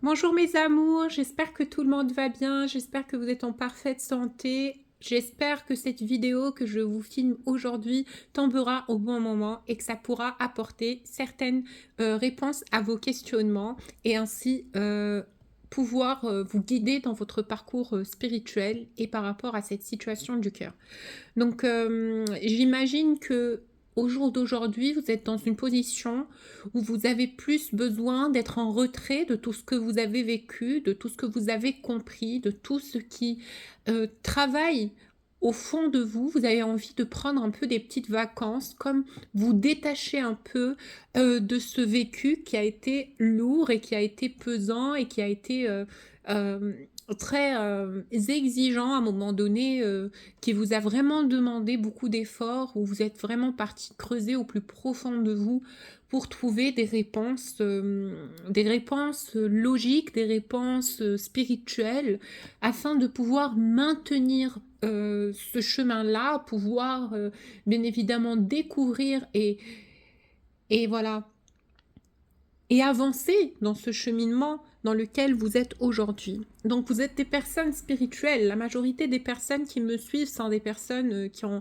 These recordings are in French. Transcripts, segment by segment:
Bonjour mes amours, j'espère que tout le monde va bien, j'espère que vous êtes en parfaite santé. J'espère que cette vidéo que je vous filme aujourd'hui tombera au bon moment et que ça pourra apporter certaines réponses à vos questionnements et ainsi pouvoir vous guider dans votre parcours spirituel et par rapport à cette situation du cœur. Donc, j'imagine que au jour d'aujourd'hui, vous êtes dans une position où vous avez plus besoin d'être en retrait de tout ce que vous avez vécu, de tout ce que vous avez compris, de tout ce qui, travaille au fond de vous. Vous avez envie de prendre un peu des petites vacances, comme vous détacher un peu, de ce vécu qui a été lourd et qui a été pesant et qui a été, hem, très, exigeant à un moment donné, qui vous a vraiment demandé beaucoup d'efforts, où vous êtes vraiment parti creuser au plus profond de vous pour trouver des réponses logiques, des réponses spirituelles, afin de pouvoir maintenir ce chemin-là, pouvoir bien évidemment découvrir et voilà, et avancer dans ce cheminement dans lequel vous êtes aujourd'hui. Donc vous êtes des personnes spirituelles. La majorité des personnes qui me suivent sont des personnes qui ont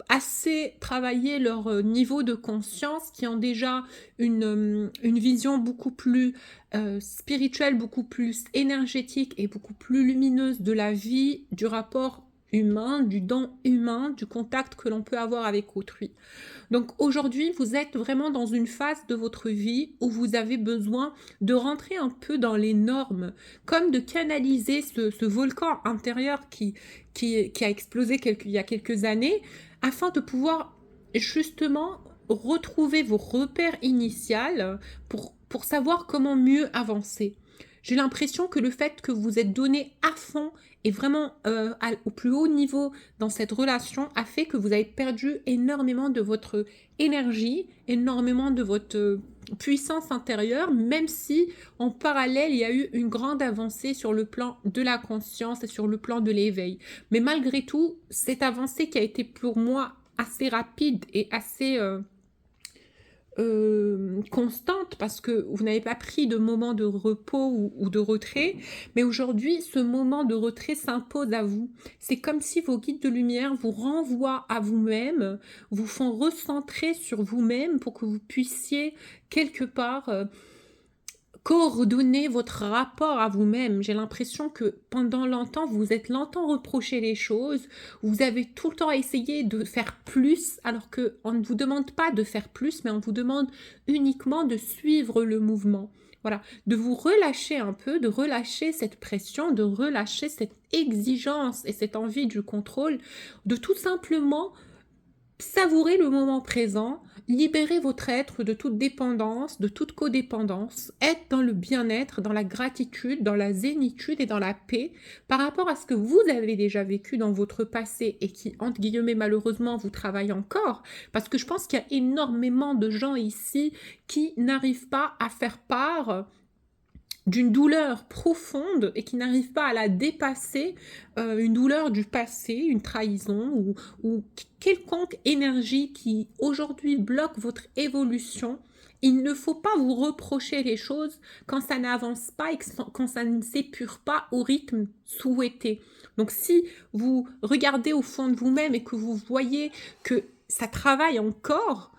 assez travaillé leur niveau de conscience, qui ont déjà une vision beaucoup plus spirituelle, beaucoup plus énergétique et beaucoup plus lumineuse de la vie, du rapport humain, du don humain, du contact que l'on peut avoir avec autrui. Donc aujourd'hui, vous êtes vraiment dans une phase de votre vie où vous avez besoin de rentrer un peu dans les normes, comme de canaliser ce volcan intérieur qui a explosé il y a quelques années, afin de pouvoir justement retrouver vos repères initiaux pour savoir comment mieux avancer. J'ai l'impression que le fait que vous êtes donné à fond et vraiment au plus haut niveau dans cette relation a fait que vous avez perdu énormément de votre énergie, énormément de votre puissance intérieure, même si en parallèle, il y a eu une grande avancée sur le plan de la conscience et sur le plan de l'éveil. Mais malgré tout, cette avancée qui a été pour moi assez rapide et assez constante, parce que vous n'avez pas pris de moment de repos ou de retrait, mais aujourd'hui, ce moment de retrait s'impose à vous. C'est comme si vos guides de lumière vous renvoient à vous-même, vous font recentrer sur vous-même pour que vous puissiez quelque part coordonner votre rapport à vous-même. J'ai l'impression que pendant longtemps, vous vous êtes longtemps reproché les choses, vous avez tout le temps essayé de faire plus, alors qu'on ne vous demande pas de faire plus, mais on vous demande uniquement de suivre le mouvement. Voilà, de vous relâcher un peu, de relâcher cette pression, de relâcher cette exigence et cette envie du contrôle, de tout simplement savourer le moment présent, libérer votre être de toute dépendance, de toute codépendance, être dans le bien-être, dans la gratitude, dans la zénitude et dans la paix par rapport à ce que vous avez déjà vécu dans votre passé et qui, entre guillemets, malheureusement, vous travaille encore. Parce que je pense qu'il y a énormément de gens ici qui n'arrivent pas à faire part d'une douleur profonde et qui n'arrive pas à la dépasser, une douleur du passé, une trahison ou quelconque énergie qui aujourd'hui bloque votre évolution. Il ne faut pas vous reprocher les choses quand ça n'avance pas et quand ça ne s'épure pas au rythme souhaité. Donc si vous regardez au fond de vous-même et que vous voyez que ça travaille encore,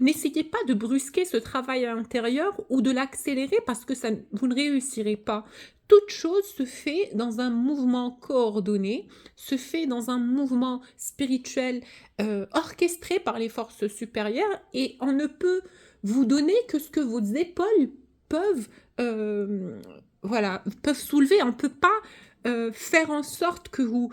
n'essayez pas de brusquer ce travail à l'intérieur ou de l'accélérer parce que vous ne réussirez pas. Toute chose se fait dans un mouvement coordonné, se fait dans un mouvement spirituel orchestré par les forces supérieures et on ne peut vous donner que ce que vos épaules peuvent, voilà, peuvent soulever. On ne peut pas faire en sorte que vous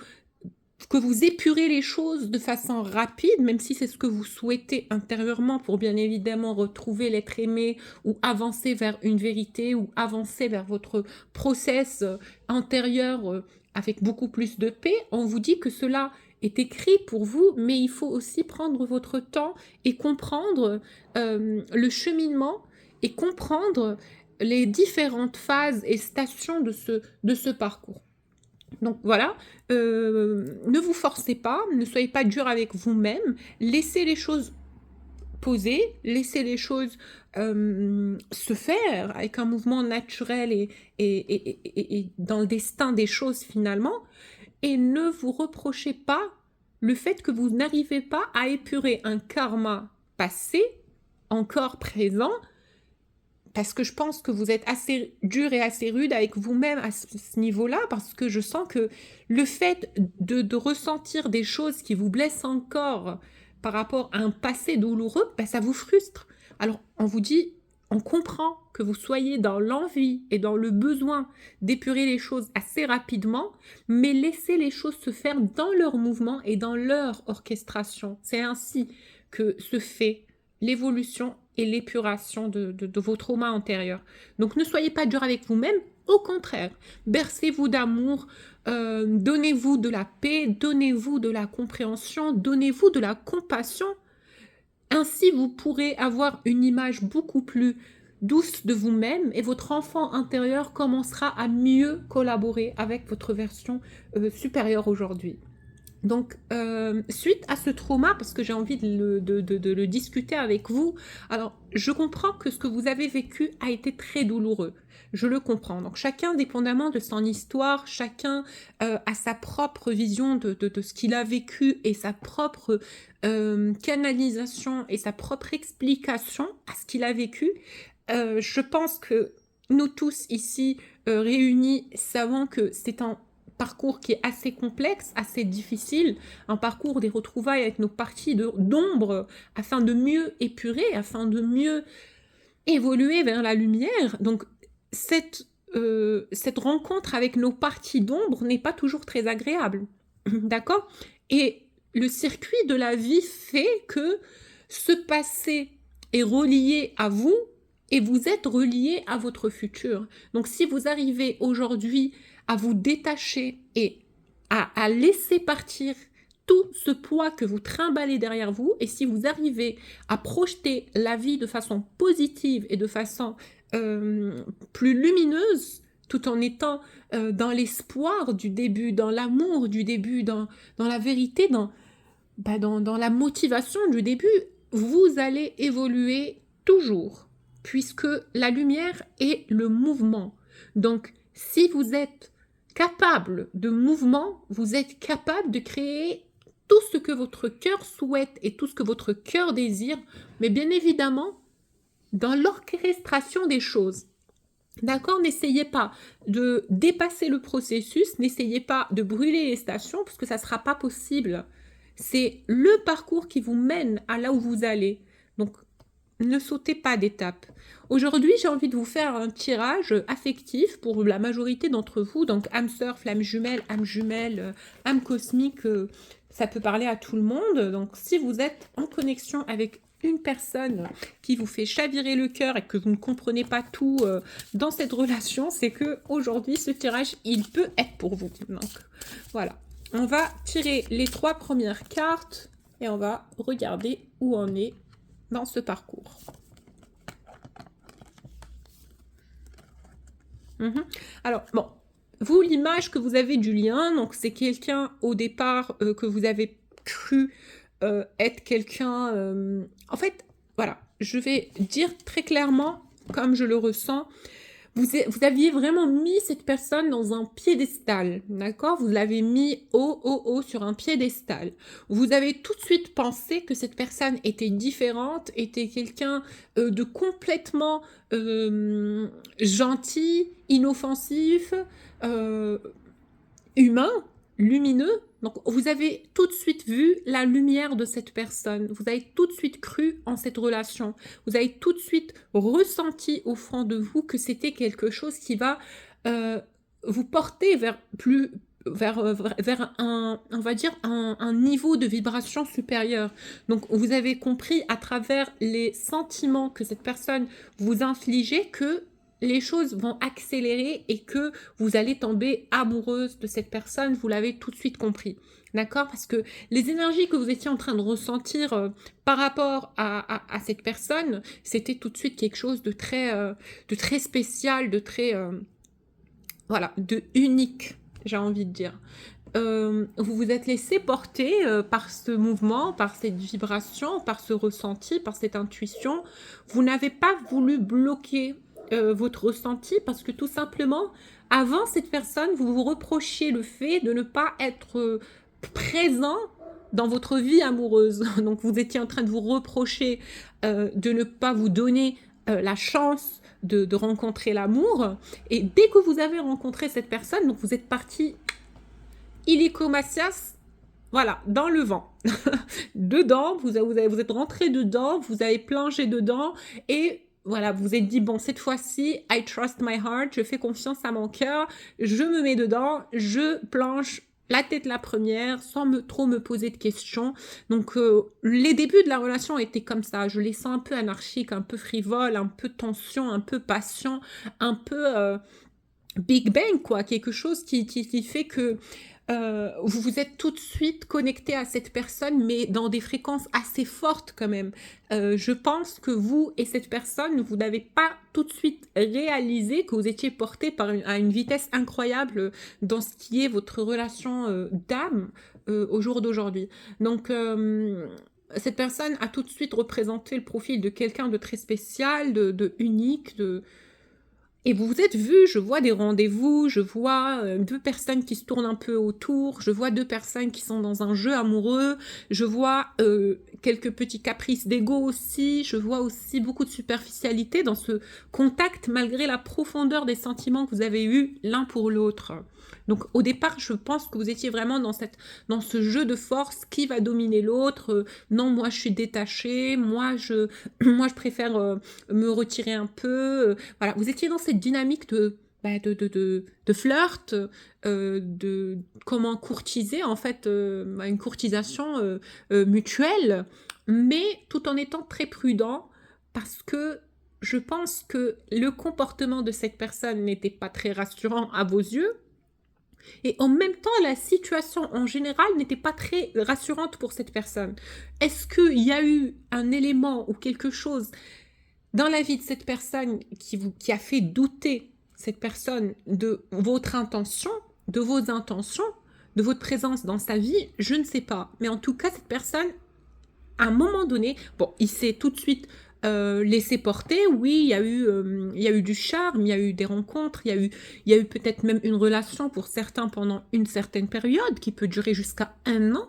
épurez les choses de façon rapide, même si c'est ce que vous souhaitez intérieurement pour bien évidemment retrouver l'être aimé ou avancer vers une vérité ou avancer vers votre process intérieur avec beaucoup plus de paix. On vous dit que cela est écrit pour vous, mais il faut aussi prendre votre temps et comprendre le cheminement et comprendre les différentes phases et stations de ce parcours. Donc voilà, ne vous forcez pas, ne soyez pas dur avec vous-même, laissez les choses poser, laissez les choses se faire avec un mouvement naturel et dans le destin des choses finalement. Et ne vous reprochez pas le fait que vous n'arrivez pas à épurer un karma passé, encore présent, parce que je pense que vous êtes assez dur et assez rude avec vous-même à ce niveau-là, parce que je sens que le fait de ressentir des choses qui vous blessent encore par rapport à un passé douloureux, ben, ça vous frustre. Alors, on vous dit, on comprend que vous soyez dans l'envie et dans le besoin d'épurer les choses assez rapidement, mais laissez les choses se faire dans leur mouvement et dans leur orchestration. C'est ainsi que se fait l'évolution et l'épuration de vos traumas antérieurs. Donc ne soyez pas dur avec vous-même, au contraire, bercez-vous d'amour, donnez-vous de la paix, donnez-vous de la compréhension, donnez-vous de la compassion. Ainsi, vous pourrez avoir une image beaucoup plus douce de vous-même et votre enfant intérieur commencera à mieux collaborer avec votre version supérieure aujourd'hui. Donc, suite à ce trauma, parce que j'ai envie de le discuter avec vous, alors je comprends que ce que vous avez vécu a été très douloureux. Je le comprends. Donc, chacun, dépendamment de son histoire, chacun a sa propre vision de ce qu'il a vécu et sa propre canalisation et sa propre explication à ce qu'il a vécu. Je pense que nous tous ici réunis savons que c'est un parcours qui est assez complexe, assez difficile, un parcours des retrouvailles avec nos parties d'ombre, afin de mieux épurer, afin de mieux évoluer vers la lumière. Donc cette rencontre avec nos parties d'ombre n'est pas toujours très agréable, d'accord? Et le circuit de la vie fait que ce passé est relié à vous et vous êtes relié à votre futur. Donc si vous arrivez aujourd'hui à vous détacher et à laisser partir tout ce poids que vous trimballez derrière vous, et si vous arrivez à projeter la vie de façon positive et de façon plus lumineuse, tout en étant dans l'espoir du début, dans l'amour du début, dans la vérité, dans la motivation du début, vous allez évoluer toujours, puisque la lumière est le mouvement. Donc, si vous êtes capable de mouvement, vous êtes capable de créer tout ce que votre cœur souhaite et tout ce que votre cœur désire, mais bien évidemment, dans l'orchestration des choses. D'accord? N'essayez pas de dépasser le processus, n'essayez pas de brûler les stations, parce que ça ne sera pas possible. C'est le parcours qui vous mène à là où vous allez. Donc, ne sautez pas d'étape. Aujourd'hui, j'ai envie de vous faire un tirage affectif pour la majorité d'entre vous. Donc, âme sœur, flamme jumelle, âme cosmique, ça peut parler à tout le monde. Donc, si vous êtes en connexion avec une personne qui vous fait chavirer le cœur et que vous ne comprenez pas tout dans cette relation, c'est que aujourd'hui, ce tirage, il peut être pour vous. Donc, voilà. On va tirer les 3 premières cartes et on va regarder où on est dans ce parcours. Alors, bon, vous, l'image que vous avez du lien, donc c'est quelqu'un au départ que vous avez cru être quelqu'un... En fait, voilà, je vais dire très clairement, comme je le ressens, vous aviez vraiment mis cette personne dans un piédestal, d'accord? Vous l'avez mis haut sur un piédestal. Vous avez tout de suite pensé que cette personne était différente, était quelqu'un de complètement gentil, inoffensif, humain, lumineux. Donc, vous avez tout de suite vu la lumière de cette personne. Vous avez tout de suite cru en cette relation. Vous avez tout de suite ressenti au fond de vous que c'était quelque chose qui va vous porter vers un, on va dire, un niveau de vibration supérieur. Donc, vous avez compris à travers les sentiments que cette personne vous infligeait que les choses vont accélérer et que vous allez tomber amoureuse de cette personne, vous l'avez tout de suite compris, d'accord? Parce que les énergies que vous étiez en train de ressentir par rapport à cette personne, c'était tout de suite quelque chose de très spécial, de très, voilà, de unique, j'ai envie de dire. vous vous êtes laissé porter par ce mouvement, par cette vibration, par ce ressenti, par cette intuition. Vous n'avez pas voulu bloquer votre ressenti parce que tout simplement, avant cette personne, vous vous reprochiez le fait de ne pas être présent dans votre vie amoureuse. Donc vous étiez en train de vous reprocher de ne pas vous donner la chance de rencontrer l'amour. Et dès que vous avez rencontré cette personne, donc vous êtes parti illico macias, voilà, dans le vent. Dedans, vous êtes rentré dedans, vous avez plongé dedans et voilà, vous vous êtes dit, bon, cette fois-ci, I trust my heart, je fais confiance à mon cœur, je me mets dedans, je planche la tête la première, sans trop me poser de questions. Donc, les débuts de la relation étaient comme ça. Je les sens un peu anarchiques, un peu frivoles, un peu tension, un peu passion, un peu Big Bang, quoi. Quelque chose qui fait que vous vous êtes tout de suite connecté à cette personne, mais dans des fréquences assez fortes quand même. Je pense que vous et cette personne, vous n'avez pas tout de suite réalisé que vous étiez porté à une vitesse incroyable dans ce qui est votre relation d'âme au jour d'aujourd'hui. Donc, cette personne a tout de suite représenté le profil de quelqu'un de très spécial, de unique, et vous vous êtes vus, je vois des rendez-vous, je vois deux personnes qui se tournent un peu autour, je vois deux personnes qui sont dans un jeu amoureux, je vois quelques petits caprices d'ego aussi, je vois aussi beaucoup de superficialité dans ce contact malgré la profondeur des sentiments que vous avez eus l'un pour l'autre. Donc au départ, je pense que vous étiez vraiment dans ce jeu de force, qui va dominer l'autre, non, moi je suis détachée, moi je préfère me retirer un peu, voilà, vous étiez dans cette dynamique de flirt, de comment courtiser, en fait, une courtisation mutuelle, mais tout en étant très prudent, parce que je pense que le comportement de cette personne n'était pas très rassurant à vos yeux, et en même temps, la situation en général n'était pas très rassurante pour cette personne. Est-ce qu'il y a eu un élément ou quelque chose dans la vie de cette personne qui a fait douter cette personne de votre intention, de vos intentions, de votre présence dans sa vie? Je ne sais pas. Mais en tout cas, cette personne, à un moment donné, bon, il s'est tout de suite laissé porter. Oui, il y a eu du charme, il y a eu des rencontres, il y a eu peut-être même une relation pour certains pendant une certaine période qui peut durer jusqu'à 1 an.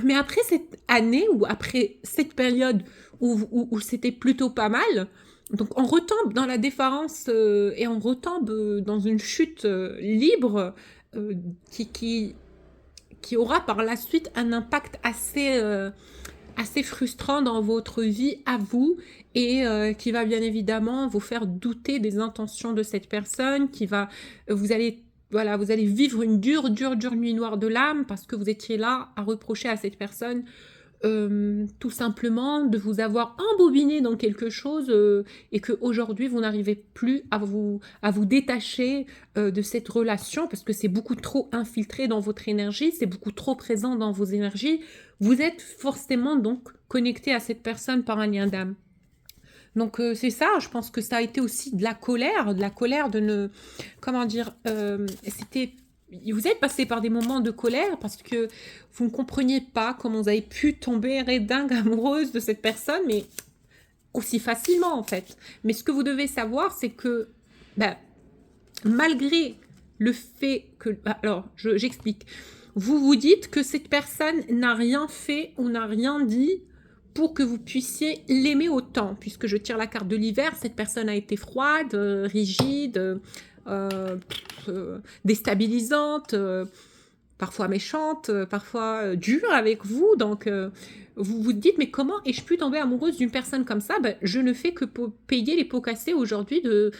Mais après cette année ou après cette période où c'était plutôt pas mal, donc on retombe dans la déférence et on retombe dans une chute libre euh, qui aura par la suite un impact assez frustrant dans votre vie à vous et qui va bien évidemment vous faire douter des intentions de cette personne, vous allez vivre une dure nuit noire de l'âme parce que vous étiez là à reprocher à cette personne tout simplement de vous avoir embobiné dans quelque chose et qu'aujourd'hui vous n'arrivez plus à vous détacher de cette relation parce que c'est beaucoup trop infiltré dans votre énergie, c'est beaucoup trop présent dans vos énergies. Vous êtes forcément donc connecté à cette personne par un lien d'âme. Donc c'est ça, je pense que ça a été aussi de la colère de ne... Comment dire vous êtes passé par des moments de colère parce que vous ne compreniez pas comment vous avez pu tomber dingue amoureuse de cette personne, mais aussi facilement en fait. Mais ce que vous devez savoir, c'est que malgré le fait que... Alors, j'explique. Vous vous dites que cette personne n'a rien fait ou n'a rien dit pour que vous puissiez l'aimer autant. Puisque je tire la carte de l'hiver, cette personne a été froide, rigide, déstabilisante, parfois méchante, parfois dure avec vous. Donc, vous vous dites, mais comment ai-je pu tomber amoureuse d'une personne comme ça? Je ne fais que payer les pots cassés aujourd'hui de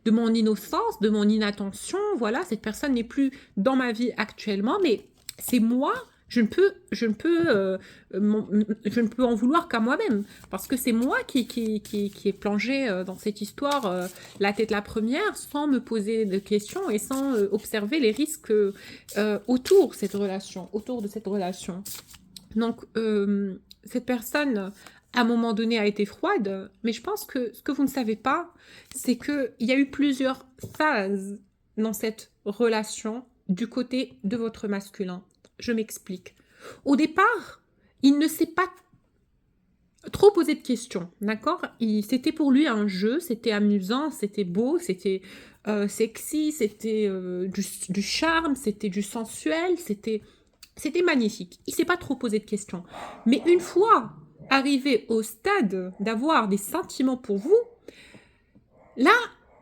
mon innocence, de mon inattention. Voilà, cette personne n'est plus dans ma vie actuellement, mais c'est moi. Je ne peux en vouloir qu'à moi-même, parce que c'est moi qui ai plongé dans cette histoire la tête la première, sans me poser de questions et sans observer les risques autour de cette relation. Donc, cette personne, à un moment donné, a été froide, mais je pense que ce que vous ne savez pas, c'est qu'il y a eu plusieurs phases dans cette relation du côté de votre masculin. Je m'explique. Au départ, il ne s'est pas trop posé de questions, d'accord? C'était pour lui un jeu, c'était amusant, c'était beau, c'était sexy, c'était du charme, c'était du sensuel, c'était magnifique. Il s'est pas trop posé de questions. Mais une fois arrivé au stade d'avoir des sentiments pour vous, là,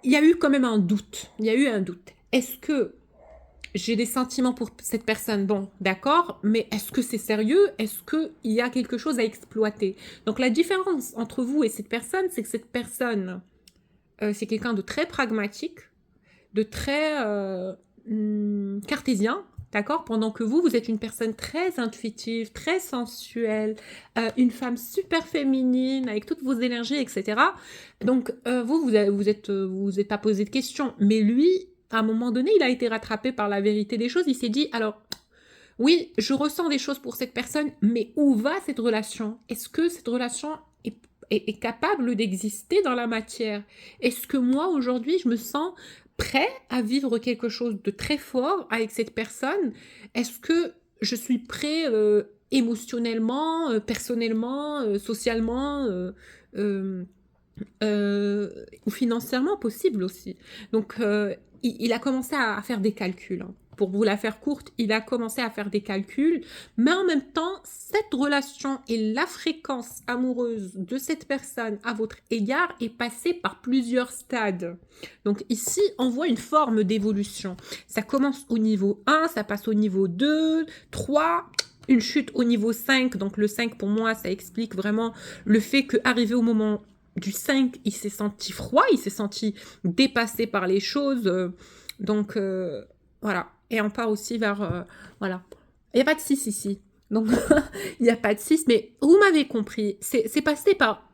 il y a eu quand même un doute. Il y a eu un doute. Est-ce que j'ai des sentiments pour cette personne? Bon, d'accord, mais est-ce que c'est sérieux? Est-ce qu'il y a quelque chose à exploiter? Donc la différence entre vous et cette personne, c'est que cette personne, c'est quelqu'un de très pragmatique, de très cartésien, d'accord? Pendant que vous êtes une personne très intuitive, très sensuelle, une femme super féminine, avec toutes vos énergies, etc. Donc, vous êtes pas posé de questions. Mais lui, à un moment donné, il a été rattrapé par la vérité des choses. Il s'est dit, alors, oui, je ressens des choses pour cette personne, mais où va cette relation? Est-ce que cette relation est capable d'exister dans la matière? Est-ce que moi, aujourd'hui, je me sens prêt à vivre quelque chose de très fort avec cette personne? Est-ce que je suis prêt émotionnellement, personnellement, socialement ou financièrement possible aussi? Donc, il a commencé à faire des calculs, hein. Pour vous la faire courte, il a commencé à faire des calculs, mais en même temps, cette relation et la fréquence amoureuse de cette personne à votre égard est passée par plusieurs stades. Donc ici, on voit une forme d'évolution. Ça commence au niveau 1, ça passe au niveau 2, 3, une chute au niveau 5. Donc le 5, pour moi, ça explique vraiment le fait qu'arrivé au moment du 5, il s'est senti froid, il s'est senti dépassé par les choses. Donc, voilà. Et on part aussi vers... voilà. Il n'y a pas de 6 ici. Donc, il n'y a pas de 6, mais vous m'avez compris. C'est passé par...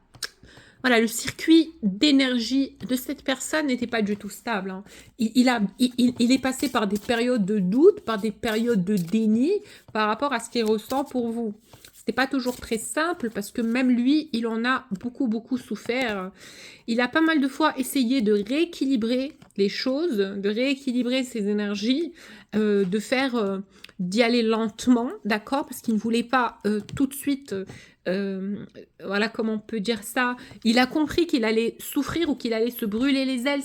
Voilà, le circuit d'énergie de cette personne n'était pas du tout stable, hein. Il est passé par des périodes de doute, par des périodes de déni par rapport à ce qu'il ressent pour vous. C'était pas toujours très simple parce que même lui, il en a beaucoup souffert. Il a pas mal de fois essayé de rééquilibrer les choses, de rééquilibrer ses énergies, de faire d'y aller lentement, d'accord? Parce qu'il ne voulait pas tout de suite, voilà comment on peut dire ça. Il a compris qu'il allait souffrir ou qu'il allait se brûler les ailes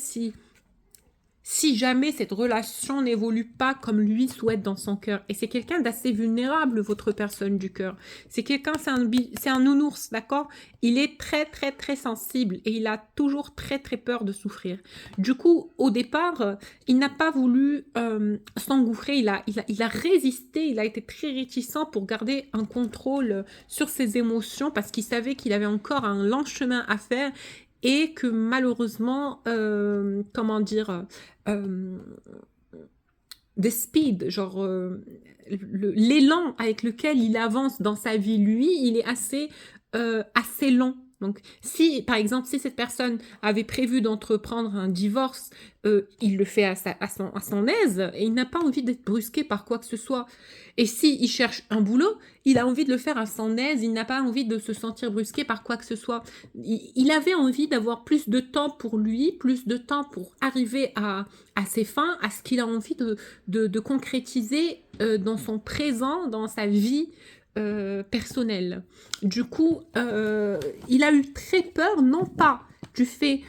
si jamais cette relation n'évolue pas comme lui souhaite dans son cœur. Et c'est quelqu'un d'assez vulnérable, votre personne du cœur. C'est quelqu'un, c'est un nounours, d'accord? Il est très sensible et il a toujours très peur de souffrir. Du coup, au départ, il n'a pas voulu s'engouffrer, il a résisté, il a été très réticent pour garder un contrôle sur ses émotions parce qu'il savait qu'il avait encore un long chemin à faire et que malheureusement, comment dire, the speed, genre l'élan avec lequel il avance dans sa vie, lui, il est assez lent. Donc, si, par exemple, si cette personne avait prévu d'entreprendre un divorce, il le fait à son aise et il n'a pas envie d'être brusqué par quoi que ce soit. Et s'il cherche un boulot, il a envie de le faire à son aise, il n'a pas envie de se sentir brusqué par quoi que ce soit. Il avait envie d'avoir plus de temps pour lui, plus de temps pour arriver à ses fins, à ce qu'il a envie de concrétiser dans son présent, dans sa vie personnelle. Du coup, il a eu très peur, non pas du fait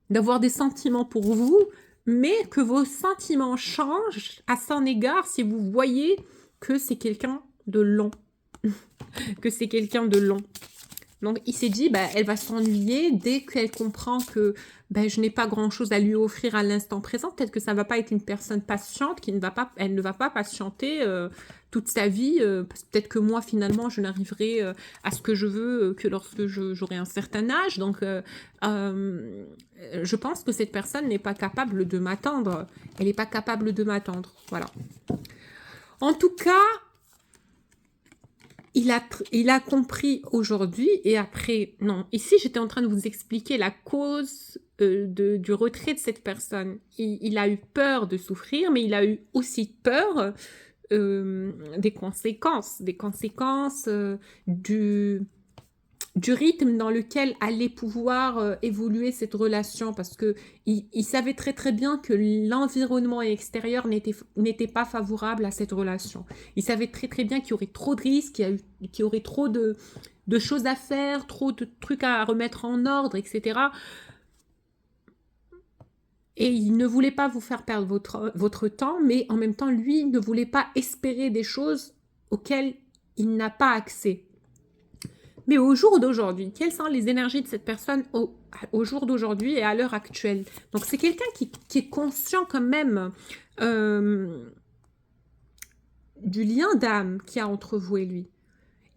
d'avoir des sentiments pour vous, mais que vos sentiments changent à son égard si vous voyez que c'est quelqu'un de long. que c'est quelqu'un de long. Donc, il s'est dit, elle va s'ennuyer dès qu'elle comprend que je n'ai pas grand-chose à lui offrir à l'instant présent. Peut-être que ça ne va pas être une personne patiente, elle ne va pas patienter toute sa vie. Parce que peut-être que moi, finalement, je n'arriverai à ce que je veux que lorsque j'aurai un certain âge. Donc, je pense que cette personne n'est pas capable de m'attendre. Elle n'est pas capable de m'attendre. Voilà. En tout cas, il a compris aujourd'hui et après, non, ici j'étais en train de vous expliquer la cause du retrait de cette personne. Il a eu peur de souffrir, mais il a eu aussi peur des conséquences du du rythme dans lequel allait pouvoir évoluer cette relation, parce que il savait très très bien que l'environnement extérieur n'était pas favorable à cette relation. Il savait très très bien qu'il y aurait trop de risques, qu'il y aurait trop de choses à faire, trop de trucs à remettre en ordre, etc. Et il ne voulait pas vous faire perdre votre temps, mais en même temps, lui ne voulait pas espérer des choses auxquelles il n'a pas accès. Mais au jour d'aujourd'hui, quelles sont les énergies de cette personne au jour d'aujourd'hui et à l'heure actuelle? Donc, c'est quelqu'un qui est conscient quand même du lien d'âme qu'il y a entre vous et lui.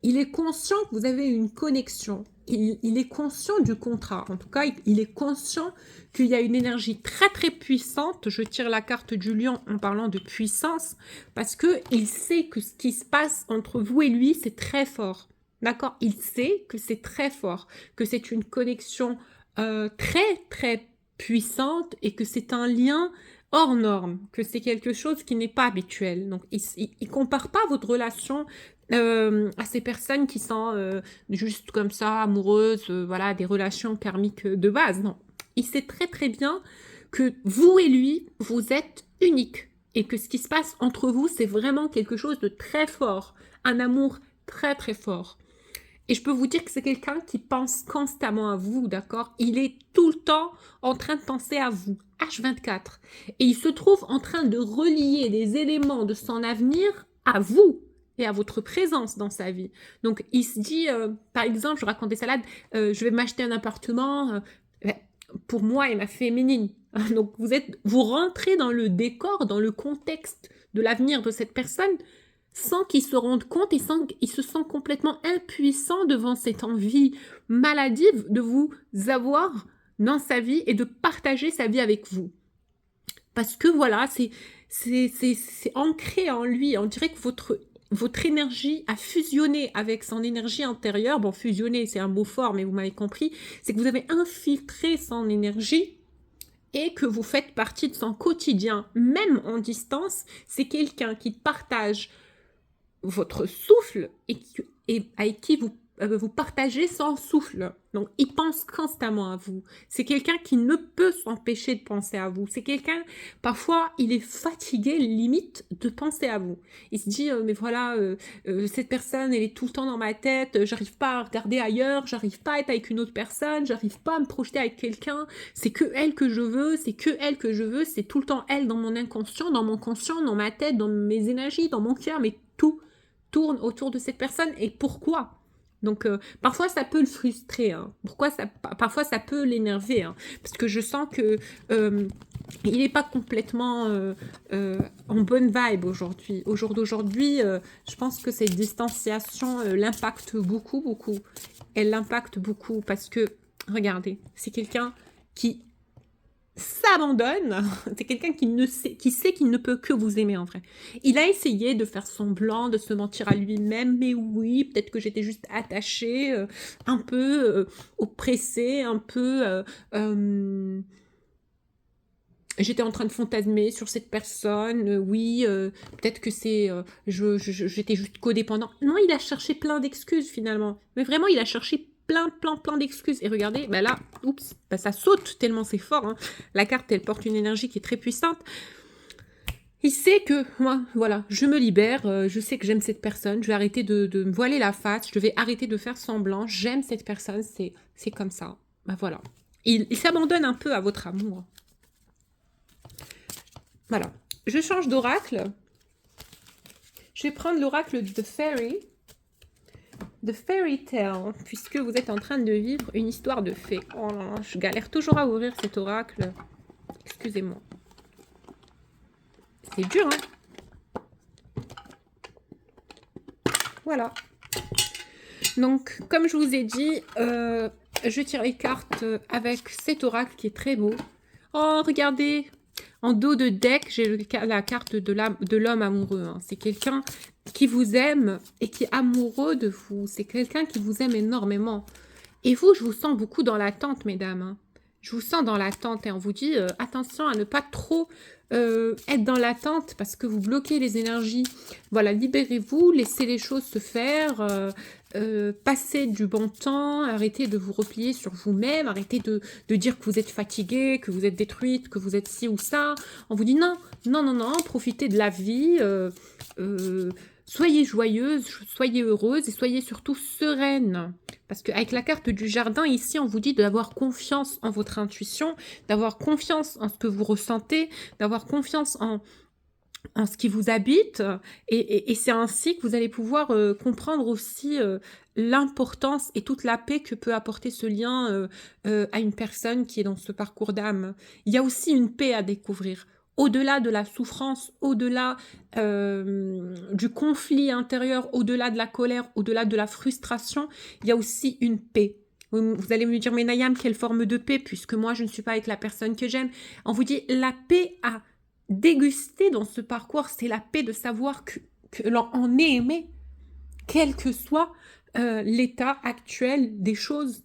Il est conscient que vous avez une connexion. Il est conscient du contrat. En tout cas, il est conscient qu'il y a une énergie très très puissante. Je tire la carte du lion en parlant de puissance parce qu'il sait que ce qui se passe entre vous et lui, c'est très fort. D'accord? Il sait que c'est très fort, que c'est une connexion très très puissante et que c'est un lien hors norme, que c'est quelque chose qui n'est pas habituel. Donc, il ne compare pas votre relation à ces personnes qui sont juste comme ça, amoureuses, voilà, des relations karmiques de base. Non, il sait très très bien que vous et lui, vous êtes uniques et que ce qui se passe entre vous, c'est vraiment quelque chose de très fort, un amour très très fort. Et je peux vous dire que c'est quelqu'un qui pense constamment à vous, d'accord? Il est tout le temps en train de penser à vous, H24. Et il se trouve en train de relier des éléments de son avenir à vous et à votre présence dans sa vie. Donc, il se dit, par exemple, je racontais salade, je vais m'acheter un appartement pour moi et ma féminine. Donc, vous rentrez dans le décor, dans le contexte de l'avenir de cette personne, sans qu'ils se rendent compte et sans qu'ils se sentent complètement impuissants devant cette envie maladive de vous avoir dans sa vie et de partager sa vie avec vous. Parce que voilà, c'est ancré en lui. On dirait que votre énergie a fusionné avec son énergie intérieure. Bon, fusionner, c'est un mot fort, mais vous m'avez compris. C'est que vous avez infiltré son énergie et que vous faites partie de son quotidien, même en distance. C'est quelqu'un qui partage votre souffle et avec qui vous partagez son souffle. Donc, il pense constamment à vous. C'est quelqu'un qui ne peut s'empêcher de penser à vous. C'est quelqu'un, parfois, il est fatigué, limite, de penser à vous. Il se dit, mais voilà, cette personne, elle est tout le temps dans ma tête, j'arrive pas à regarder ailleurs, j'arrive pas à être avec une autre personne, j'arrive pas à me projeter avec quelqu'un, c'est que elle que je veux, c'est que elle que je veux, c'est tout le temps elle dans mon inconscient, dans mon conscient, dans ma tête, dans mes énergies, dans mon cœur, mais tout tourne autour de cette personne. Et pourquoi? Donc, parfois, ça peut le frustrer. Hein. Parfois, ça peut l'énerver. Hein, parce que je sens que il n'est pas complètement en bonne vibe aujourd'hui. Au jour d'aujourd'hui, je pense que cette distanciation l'impacte beaucoup, beaucoup. Elle l'impacte beaucoup parce que, regardez, c'est quelqu'un qui s'abandonne, c'est quelqu'un qui sait qu'il ne peut que vous aimer en vrai. Il a essayé de faire semblant, de se mentir à lui-même, mais oui, peut-être que j'étais juste attachée, un peu oppressée, un peu... j'étais en train de fantasmer sur cette personne, oui, peut-être que j'étais juste codépendant. Non, il a cherché plein d'excuses finalement, mais vraiment, il a cherché plein d'excuses. Et regardez, bah là, oups, bah ça saute tellement c'est fort. Hein. La carte, elle porte une énergie qui est très puissante. Il sait que, moi, voilà, je me libère, je sais que j'aime cette personne, je vais arrêter de me voiler la face, je vais arrêter de faire semblant, j'aime cette personne, c'est comme ça. Bah voilà. Il s'abandonne un peu à votre amour. Voilà. Je change d'oracle. Je vais prendre l'oracle de Fairy. The Fairy Tale, puisque vous êtes en train de vivre une histoire de fée. Oh là là, je galère toujours à ouvrir cet oracle. Excusez-moi. C'est dur, hein? Voilà. Donc, comme je vous ai dit, je tire les cartes avec cet oracle qui est très beau. Oh, regardez! En dos de deck, j'ai la carte de l'homme amoureux. Hein. C'est quelqu'un qui vous aime et qui est amoureux de vous. C'est quelqu'un qui vous aime énormément. Et vous, je vous sens beaucoup dans l'attente, mesdames. Hein. Je vous sens dans l'attente et on vous dit attention à ne pas trop être dans l'attente parce que vous bloquez les énergies. Voilà, libérez-vous, laissez les choses se faire, passez du bon temps, arrêtez de vous replier sur vous-même, arrêtez de dire que vous êtes fatigué, que vous êtes détruite, que vous êtes ci ou ça. On vous dit non, non, non, non, profitez de la vie, soyez joyeuse, soyez heureuse et soyez surtout sereine. Parce qu'avec la carte du jardin, ici, on vous dit d'avoir confiance en votre intuition, d'avoir confiance en ce que vous ressentez, d'avoir confiance en ce qui vous habite. Et c'est ainsi que vous allez pouvoir comprendre aussi l'importance et toute la paix que peut apporter ce lien à une personne qui est dans ce parcours d'âme. Il y a aussi une paix à découvrir. Au-delà de la souffrance, au-delà du conflit intérieur, au-delà de la colère, au-delà de la frustration, il y a aussi une paix. Vous allez me dire, mais Nayam, quelle forme de paix, puisque moi, je ne suis pas avec la personne que j'aime. On vous dit, la paix à déguster dans ce parcours, c'est la paix de savoir que l'on est aimé, quel que soit l'état actuel des choses.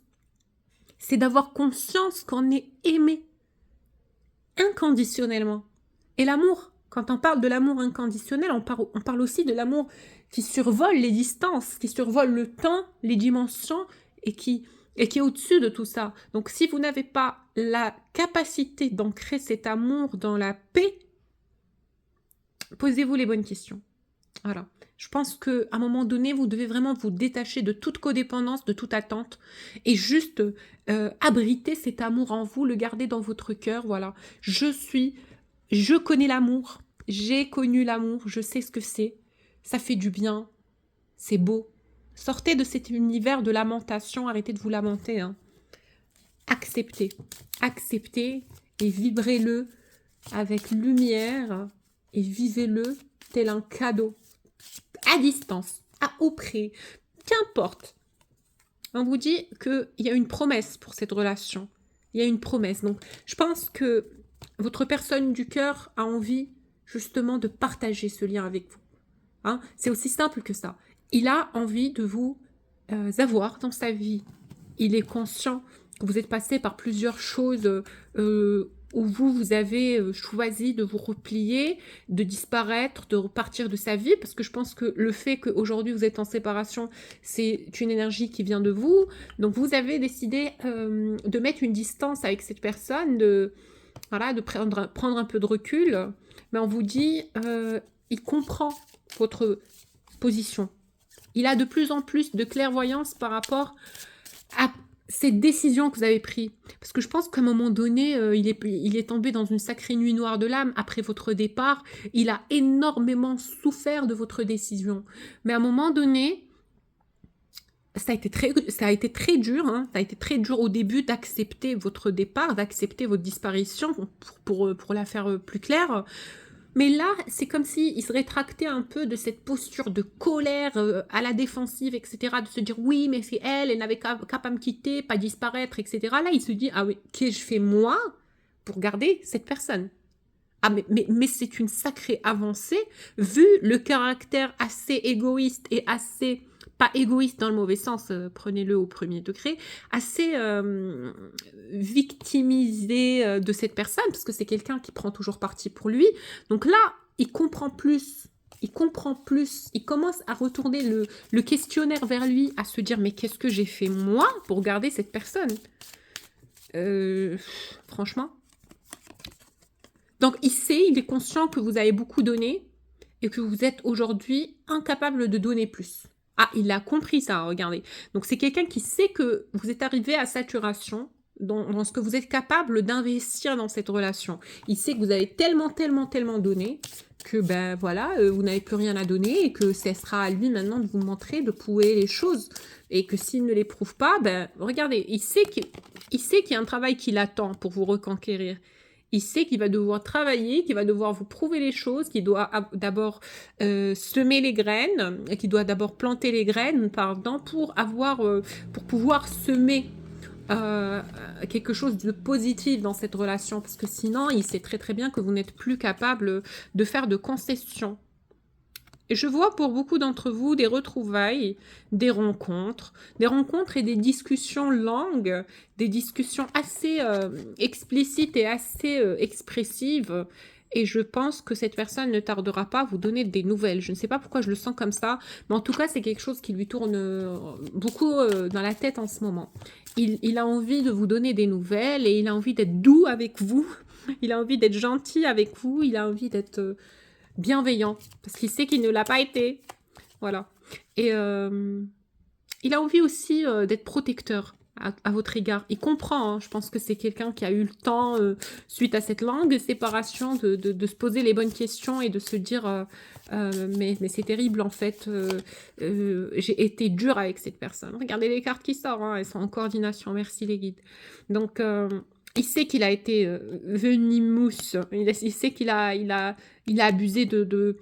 C'est d'avoir conscience qu'on est aimé inconditionnellement. Et l'amour, quand on parle de l'amour inconditionnel, on parle aussi de l'amour qui survole les distances, qui survole le temps, les dimensions, et qui est au-dessus de tout ça. Donc si vous n'avez pas la capacité d'ancrer cet amour dans la paix, posez-vous les bonnes questions. Voilà. Je pense qu'à un moment donné, vous devez vraiment vous détacher de toute codépendance, de toute attente, et juste abriter cet amour en vous, le garder dans votre cœur. Voilà. Je connais l'amour, j'ai connu l'amour, je sais ce que c'est, ça fait du bien, c'est beau. Sortez de cet univers de lamentation, arrêtez de vous lamenter. Hein. Acceptez et vibrez-le avec lumière et vivez-le tel un cadeau, à distance, à haut prix, qu'importe. On vous dit qu'il y a une promesse pour cette relation, il y a une promesse. Donc je pense que votre personne du cœur a envie justement de partager ce lien avec vous. Hein, c'est aussi simple que ça. Il a envie de vous avoir dans sa vie. Il est conscient que vous êtes passé par plusieurs choses où vous avez choisi de vous replier, de disparaître, de repartir de sa vie, parce que je pense que le fait qu'aujourd'hui vous êtes en séparation, c'est une énergie qui vient de vous. Donc vous avez décidé de mettre une distance avec cette personne, de prendre un peu de recul, mais on vous dit, il comprend votre position. Il a de plus en plus de clairvoyance par rapport à ces décisions que vous avez prises. Parce que je pense qu'à un moment donné, il est tombé dans une sacrée nuit noire de l'âme après votre départ. Il a énormément souffert de votre décision. Mais à un moment donné, ça a été très dur, hein. Ça a été très dur au début d'accepter votre départ, d'accepter votre disparition, pour la faire plus claire. Mais là, c'est comme s'il se rétractait un peu de cette posture de colère à la défensive, etc. De se dire, oui, mais c'est elle n'avait qu'à pas me quitter, pas disparaître, etc. Là, il se dit, ah oui, qu'ai-je fait moi pour garder cette personne? Ah, mais c'est une sacrée avancée, vu le caractère assez égoïste et assez, pas égoïste dans le mauvais sens, prenez-le au premier degré, assez victimisé de cette personne, parce que c'est quelqu'un qui prend toujours parti pour lui. Donc là, il comprend plus, il commence à retourner le questionnaire vers lui, à se dire, mais qu'est-ce que j'ai fait moi pour garder cette personne? Franchement. Donc il est conscient que vous avez beaucoup donné et que vous êtes aujourd'hui incapable de donner plus. Ah, il a compris ça, regardez. Donc c'est quelqu'un qui sait que vous êtes arrivé à saturation dans ce que vous êtes capable d'investir dans cette relation. Il sait que vous avez tellement donné que ben voilà, vous n'avez plus rien à donner et que ce sera à lui maintenant de vous montrer, de prouver les choses. Et que s'il ne les prouve pas, ben regardez, il sait qu'il y a un travail qui l'attend pour vous reconquérir. Il sait qu'il va devoir travailler, qu'il va devoir vous prouver les choses, qu'il doit d'abord semer les graines, qu'il doit d'abord planter les graines, pardon, pour pouvoir semer quelque chose de positif dans cette relation. Parce que sinon, il sait très bien que vous n'êtes plus capable de faire de concessions. Et je vois pour beaucoup d'entre vous des retrouvailles, des rencontres et des discussions longues, des discussions assez explicites et assez expressives. Et je pense que cette personne ne tardera pas à vous donner des nouvelles. Je ne sais pas pourquoi je le sens comme ça, mais en tout cas, c'est quelque chose qui lui tourne beaucoup dans la tête en ce moment. Il a envie de vous donner des nouvelles et il a envie d'être doux avec vous. Il a envie d'être gentil avec vous. Il a envie d'être bienveillant parce qu'il sait qu'il ne l'a pas été. Voilà. Et il a envie aussi d'être protecteur à votre égard. Il comprend, hein. Je pense que c'est quelqu'un qui a eu le temps, suite à cette longue séparation, de se poser les bonnes questions et de se dire mais c'est terrible en fait, j'ai été dur avec cette personne. Regardez les cartes qui sortent, hein, elles sont en coordination, merci les guides. Donc, il sait qu'il a été venimous, il sait qu'il a abusé de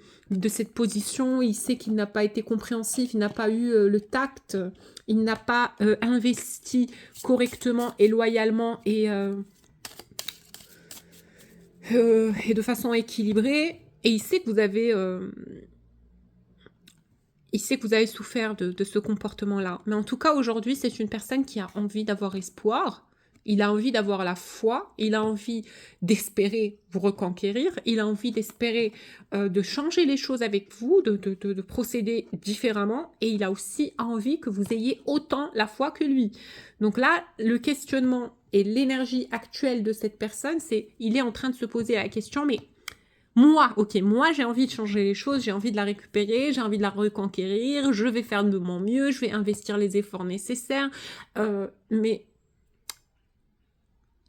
cette position, il sait qu'il n'a pas été compréhensif, il n'a pas eu le tact, il n'a pas investi correctement et loyalement et de façon équilibrée. Et il sait que vous avez... il sait que vous avez souffert de ce comportement-là. Mais en tout cas, aujourd'hui, c'est une personne qui a envie d'avoir espoir. Il a envie d'avoir la foi, il a envie d'espérer vous reconquérir, il a envie d'espérer de changer les choses avec vous, de procéder différemment, et il a aussi envie que vous ayez autant la foi que lui. Donc là, le questionnement et l'énergie actuelle de cette personne, c'est il est en train de se poser la question, mais moi, ok, moi j'ai envie de changer les choses, j'ai envie de la récupérer, j'ai envie de la reconquérir, je vais faire de mon mieux, je vais investir les efforts nécessaires, mais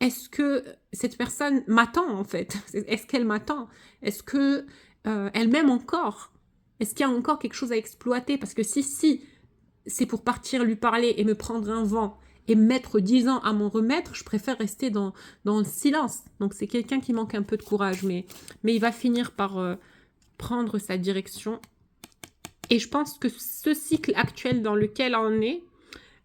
est-ce que cette personne m'attend en fait? Est-ce qu'elle m'attend? Est-ce que elle m'aime encore? Est-ce qu'il y a encore quelque chose à exploiter? Parce que si c'est pour partir lui parler et me prendre un vent et mettre 10 ans à m'en remettre, je préfère rester dans le silence. Donc c'est quelqu'un qui manque un peu de courage, mais il va finir par prendre sa direction. Et je pense que ce cycle actuel dans lequel on est,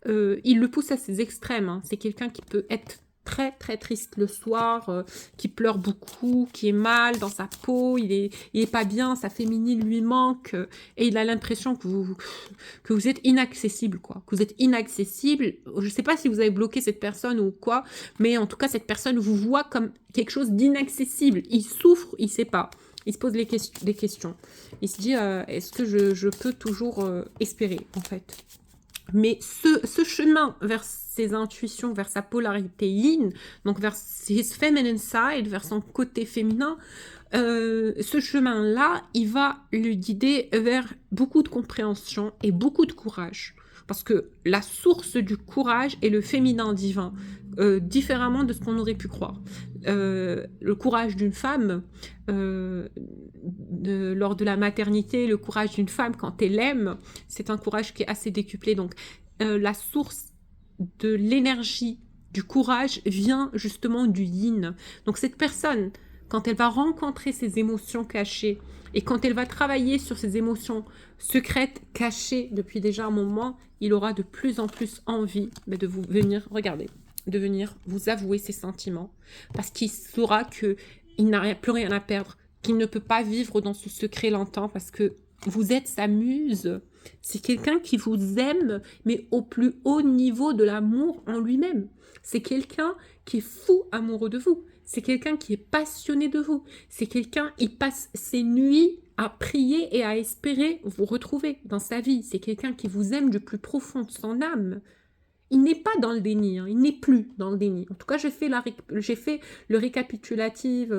il le pousse à ses extrêmes. Hein. C'est quelqu'un qui peut être très très triste le soir, qui pleure beaucoup, qui est mal dans sa peau, il est pas bien, sa féminine lui manque, et il a l'impression que vous êtes inaccessible, quoi. Que vous êtes inaccessible. Je sais pas si vous avez bloqué cette personne ou quoi, mais en tout cas cette personne vous voit comme quelque chose d'inaccessible. Il souffre, il sait pas. Il se pose des questions. Il se dit, est-ce que je peux toujours espérer, en fait? Mais ce chemin vers ses intuitions, vers sa polarité yin, donc vers his feminine side, vers son côté féminin, ce chemin-là, il va le guider vers beaucoup de compréhension et beaucoup de courage. Parce que la source du courage est le féminin divin, différemment de ce qu'on aurait pu croire. Le courage d'une femme, lors de la maternité, le courage d'une femme quand elle aime, c'est un courage qui est assez décuplé. Donc, la source de l'énergie, du courage vient justement du yin. Donc, cette personne, quand elle va rencontrer ses émotions cachées et quand elle va travailler sur ses émotions secrètes, cachées depuis déjà un moment, il aura de plus en plus envie de vous venir, regardez, de venir vous avouer ses sentiments parce qu'il saura qu'il n'a plus rien à perdre, qu'il ne peut pas vivre dans ce secret longtemps parce que vous êtes sa muse. C'est quelqu'un qui vous aime, mais au plus haut niveau de l'amour en lui-même. C'est quelqu'un qui est fou amoureux de vous. C'est quelqu'un qui est passionné de vous. C'est quelqu'un, il passe ses nuits à prier et à espérer vous retrouver dans sa vie. C'est quelqu'un qui vous aime du plus profond de son âme. Il n'est pas dans le déni, hein. Il n'est plus dans le déni. En tout cas, j'ai fait le récapitulatif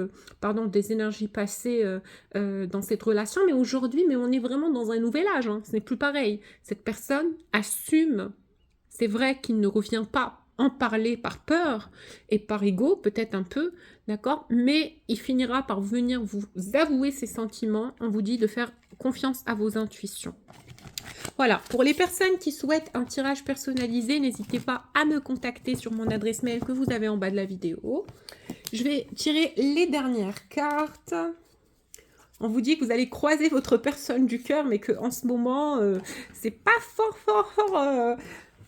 des énergies passées dans cette relation, mais aujourd'hui, on est vraiment dans un nouvel âge, hein. Ce n'est plus pareil. Cette personne assume, c'est vrai qu'il ne revient pas en parler par peur et par ego, peut-être un peu, d'accord, mais il finira par venir vous avouer ses sentiments. On vous dit de faire confiance à vos intuitions. Voilà, pour les personnes qui souhaitent un tirage personnalisé, n'hésitez pas à me contacter sur mon adresse mail que vous avez en bas de la vidéo. Je vais tirer les dernières cartes. On vous dit que vous allez croiser votre personne du cœur, mais qu'en ce moment, c'est pas fort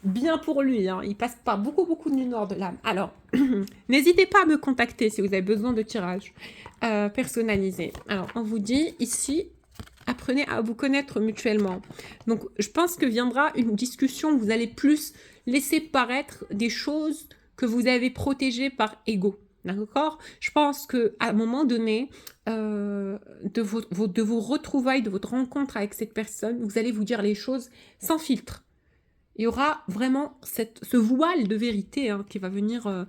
bien pour lui. Hein. Il passe pas beaucoup de nord de l'âme. Alors, n'hésitez pas à me contacter si vous avez besoin de tirage personnalisé. Alors, on vous dit ici, Apprenez à vous connaître mutuellement. Donc, je pense que viendra une discussion où vous allez plus laisser paraître des choses que vous avez protégées par ego. D'accord? Je pense qu'à un moment donné, de vos retrouvailles, de votre rencontre avec cette personne, vous allez vous dire les choses sans filtre. Il y aura vraiment ce voile de vérité qui va venir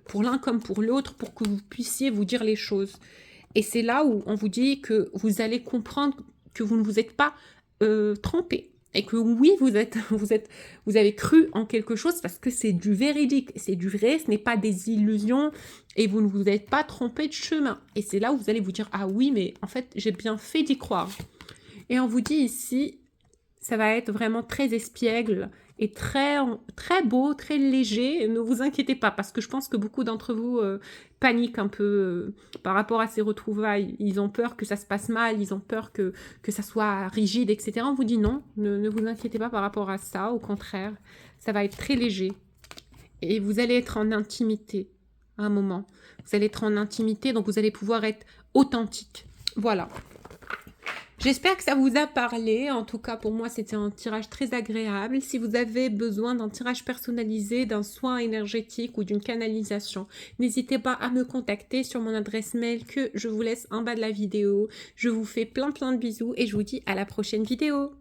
pour l'un comme pour l'autre pour que vous puissiez vous dire les choses. Et c'est là où on vous dit que vous allez comprendre que vous ne vous êtes pas trompé. Et que oui, vous avez cru en quelque chose parce que c'est du véridique, c'est du vrai, ce n'est pas des illusions et vous ne vous êtes pas trompé de chemin. Et c'est là où vous allez vous dire, ah oui, mais en fait, j'ai bien fait d'y croire. Et on vous dit ici, ça va être vraiment très espiègle et très, très beau, très léger. Ne vous inquiétez pas, parce que je pense que beaucoup d'entre vous paniquent un peu par rapport à ces retrouvailles. Ils ont peur que ça se passe mal, ils ont peur que ça soit rigide, etc. On vous dit non, ne vous inquiétez pas par rapport à ça. Au contraire, ça va être très léger. Et vous allez être en intimité à un moment. Vous allez être en intimité, donc vous allez pouvoir être authentique. Voilà. J'espère que ça vous a parlé. En tout cas, pour moi, c'était un tirage très agréable. Si vous avez besoin d'un tirage personnalisé, d'un soin énergétique ou d'une canalisation, n'hésitez pas à me contacter sur mon adresse mail que je vous laisse en bas de la vidéo. Je vous fais plein de bisous et je vous dis à la prochaine vidéo.